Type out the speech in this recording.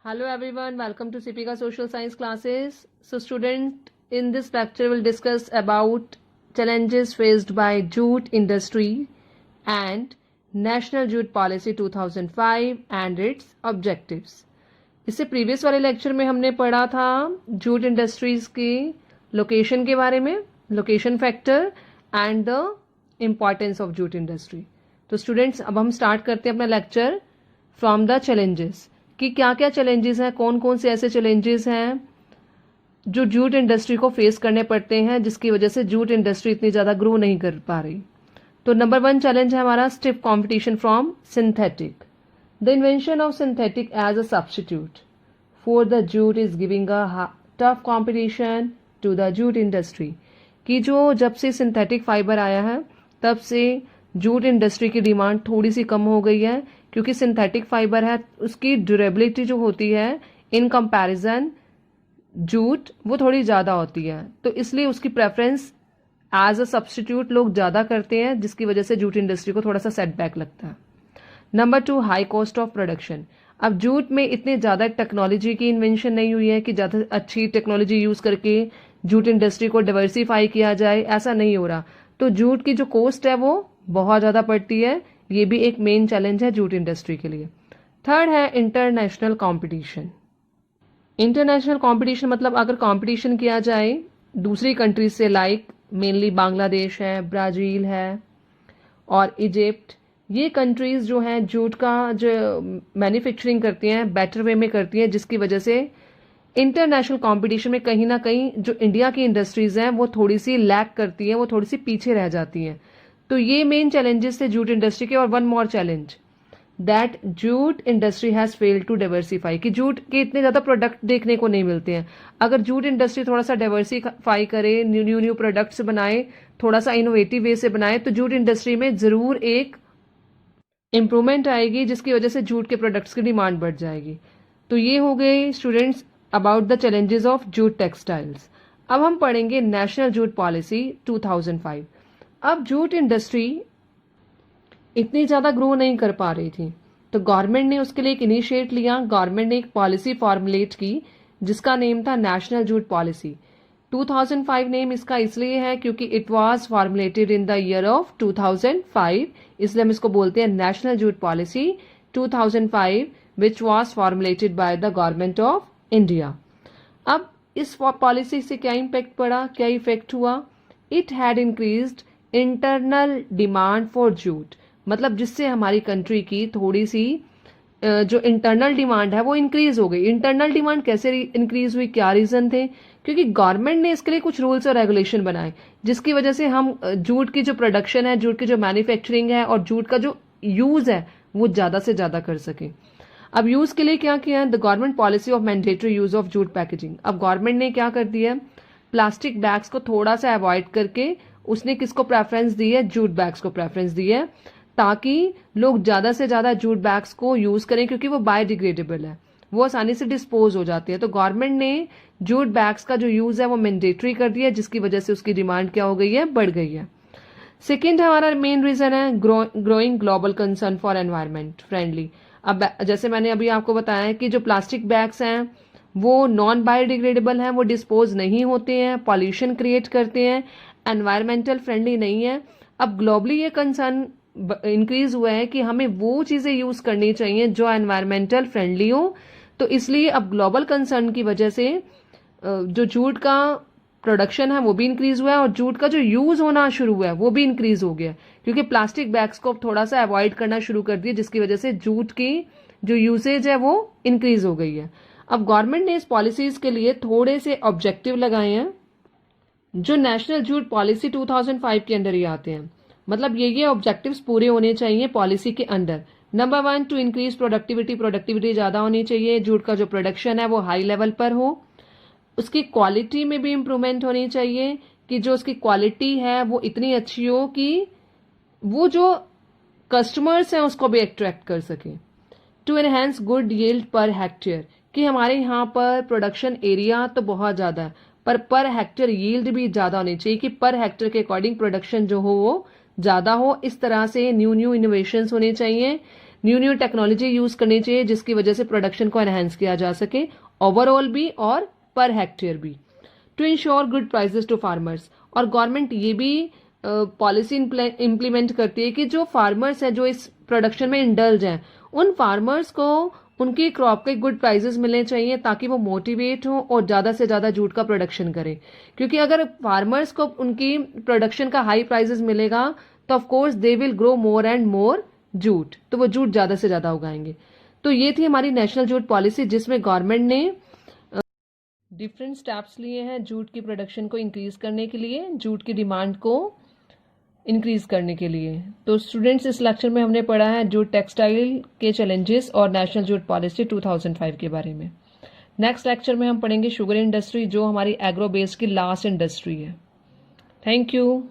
Hello everyone, welcome to CPK Social Science classes. So student, in this lecture we'll discuss about challenges faced by jute industry and National Jute Policy 2005 and its objectives. इससे previous वाले lecture में हमने पढ़ा था jute industries की location के बारे में, location factor and the importance of jute industry. तो स्टूडेंट्स अब हम स्टार्ट करते हैं अपना लेक्चर फ्रॉम द चैलेंजेस कि क्या क्या चैलेंजेस हैं, कौन कौन से ऐसे चैलेंजेस हैं जो जूट इंडस्ट्री को फेस करने पड़ते हैं जिसकी वजह से जूट इंडस्ट्री इतनी ज़्यादा ग्रो नहीं कर पा रही. तो नंबर 1 चैलेंज है हमारा stiff competition from synthetic. The invention of synthetic as a substitute for the jute is giving a tough competition to the jute industry. कि जो जब से सिंथेटिक फाइबर आया है तब से जूट इंडस्ट्री की डिमांड थोड़ी सी कम हो गई है क्योंकि सिंथेटिक फाइबर है उसकी ड्यूरेबिलिटी जो होती है इन कंपैरिजन जूट वो थोड़ी ज़्यादा होती है, तो इसलिए उसकी प्रेफरेंस एज अ सब्स्टिट्यूट लोग ज़्यादा करते हैं जिसकी वजह से जूट इंडस्ट्री को थोड़ा सा सेटबैक लगता है. Number 2 high cost of production. अब जूट में इतने ज़्यादा टेक्नोलॉजी की इन्वेंशन नहीं हुई है कि ज़्यादा अच्छी टेक्नोलॉजी यूज़ करके जूट इंडस्ट्री को डाइवर्सिफाई किया जाए, ऐसा नहीं हो रहा. तो जूट की जो कॉस्ट है वो बहुत ज़्यादा पड़ती है. ये भी एक मेन चैलेंज है जूट इंडस्ट्री के लिए. थर्ड है इंटरनेशनल कंपटीशन. इंटरनेशनल कंपटीशन मतलब अगर कंपटीशन किया जाए दूसरी कंट्रीज से, लाइक मेनली बांग्लादेश है, ब्राज़ील है और इजिप्ट, ये कंट्रीज जो हैं जूट का जो मैन्युफैक्चरिंग करती हैं बेटर वे में करती हैं जिसकी वजह से इंटरनेशनल कंपटीशन में कहीं ना कहीं जो इंडिया की इंडस्ट्रीज हैं वो थोड़ी सी लैक करती हैं, वो थोड़ी सी पीछे रह जाती हैं. तो ये मेन चैलेंजेस थे जूट इंडस्ट्री के. और one more challenge that jute industry has failed to diversify, कि जूट के इतने ज़्यादा प्रोडक्ट देखने को नहीं मिलते हैं. अगर जूट इंडस्ट्री थोड़ा सा डाइवर्सिफाई करे, न्यू प्रोडक्ट्स बनाए, थोड़ा सा इनोवेटिव वे से बनाए तो जूट इंडस्ट्री में ज़रूर एक इम्प्रूवमेंट आएगी जिसकी वजह से जूट के प्रोडक्ट्स की डिमांड बढ़ जाएगी. तो ये हो गए students about the challenges of jute textiles. अब हम पढ़ेंगे नेशनल जूट पॉलिसी 2005. अब जूट इंडस्ट्री इतनी ज़्यादा ग्रो नहीं कर पा रही थी तो गवर्नमेंट ने उसके लिए एक इनिशिएट लिया. गवर्नमेंट ने एक पॉलिसी फॉर्मुलेट की जिसका नेम था नेशनल जूट पॉलिसी. 2005 नेम इसका इसलिए है क्योंकि it was formulated in the year of 2005, इसलिए हम इसको बोलते हैं national jute policy 2005 which was formulated by the government of India. अब इस पॉलिसी से क्या इम्पैक्ट पड़ा, क्या इफेक्ट हुआ? It had increased internal demand for jute, मतलब जिससे हमारी कंट्री की थोड़ी सी जो इंटरनल डिमांड है वो इंक्रीज हो गई. इंटरनल डिमांड कैसे इंक्रीज हुई, क्या रीजन थे? क्योंकि गवर्नमेंट ने इसके लिए कुछ रूल्स और रेगुलेशन बनाए जिसकी वजह से हम जूट की जो प्रोडक्शन है, जूट की जो मैन्युफैक्चरिंग है और जूट का जो यूज है वो ज्यादा से ज्यादा कर सके. अब यूज के लिए क्या किया? The government policy of mandatory use of jute packaging. अब गवर्नमेंट ने क्या कर दिया, प्लास्टिक बैग्स को थोड़ा सा अवॉइड करके उसने किसको प्रेफरेंस दी है? जूट बैग्स को प्रेफरेंस दी है ताकि लोग ज्यादा से ज्यादा जूट बैग्स को यूज करें क्योंकि वो बायोडिग्रेडेबल है, वो आसानी से डिस्पोज हो जाती है. तो गवर्नमेंट ने जूट बैग्स का जो यूज है वो मैंडेटरी कर दिया जिसकी वजह से उसकी डिमांड क्या हो गई है? बढ़ गई है. सेकेंड हमारा मेन रीजन है growing global concern for environment friendly. अब जैसे मैंने अभी आपको बताया है कि जो प्लास्टिक बैग्स हैं वो नॉन बायोडिग्रेडेबल हैं, वो डिस्पोज नहीं होते हैं, पॉल्यूशन क्रिएट करते हैं, एनवायरमेंटल फ्रेंडली नहीं है. अब ग्लोबली ये कंसर्न इंक्रीज हुआ है कि हमें वो चीजें यूज करनी चाहिए जो एनवायरमेंटल फ्रेंडली हो. तो इसलिए अब ग्लोबल कंसर्न की वजह से जो जूट का प्रोडक्शन है वो भी इंक्रीज हुआ है और जूट का जो यूज होना शुरू हुआ है वो भी इंक्रीज हो गया क्योंकि प्लास्टिक बैग्स को थोड़ा सा अवॉइड करना शुरू कर दिया जिसकी वजह से जूट की जो यूसेज है वो इंक्रीज हो गई है. अब गवर्नमेंट ने इस पॉलिसीज के लिए थोड़े से ऑब्जेक्टिव लगाए हैं जो नेशनल जूट पॉलिसी 2005 के अंडर ही आते हैं. मतलब ये ऑब्जेक्टिव्स पूरे होने चाहिए पॉलिसी के under. Number 1 to increase productivity ज्यादा होनी चाहिए, जूट का जो प्रोडक्शन है वो हाई लेवल पर हो. उसकी क्वालिटी में भी इम्प्रूवमेंट होनी चाहिए कि जो उसकी क्वालिटी है वो इतनी अच्छी हो कि वो जो कस्टमर्स हैं उसको भी अट्रैक्ट कर सके. To enhance good yield per hectare, कि हमारे यहाँ पर प्रोडक्शन एरिया तो बहुत ज्यादा है पर हेक्टेयर यील्ड भी ज्यादा होनी चाहिए कि पर हेक्टेयर के अकॉर्डिंग प्रोडक्शन जो हो वो ज्यादा हो. इस तरह से न्यू इनोवेशंस होने चाहिए. न्यू न्यू टेक्नोलॉजी यूज करनी चाहिए जिसकी वजह से प्रोडक्शन को एनहेंस किया जा सके, ओवरऑल भी और पर हेक्टेयर भी, to ensure good prices to farmers. और गवर्नमेंट ये भी पॉलिसी इम्प्लीमेंट करती है कि जो फार्मर्स हैं जो इस प्रोडक्शन में इंडल्ज हैं, उन फार्मर्स को उनकी क्रॉप के गुड प्राइसेस मिलने चाहिए ताकि वो मोटिवेट हो और ज्यादा से ज्यादा जूट का प्रोडक्शन करें। क्योंकि अगर फार्मर्स को उनकी प्रोडक्शन का हाई प्राइसेस मिलेगा तो of course they will grow more and more jute, तो वो जूट ज्यादा से ज्यादा उगाएंगे। तो ये थी हमारी नेशनल जूट पॉलिसी जिसमें गवर्नमेंट ने डिफरेंट स्टेप्स लिए हैं जूट की प्रोडक्शन को इंक्रीज करने के लिए, जूट की डिमांड को इंक्रीज करने के लिए। तो स्टूडेंट्स, इस लेक्चर में हमने पढ़ा है जूट टेक्सटाइल के चैलेंजेस और नेशनल जूट पॉलिसी 2005 के बारे में। नेक्स्ट लेक्चर में हम पढ़ेंगे शुगर इंडस्ट्री जो हमारी एग्रो बेस्ड की लास्ट इंडस्ट्री है। Thank you.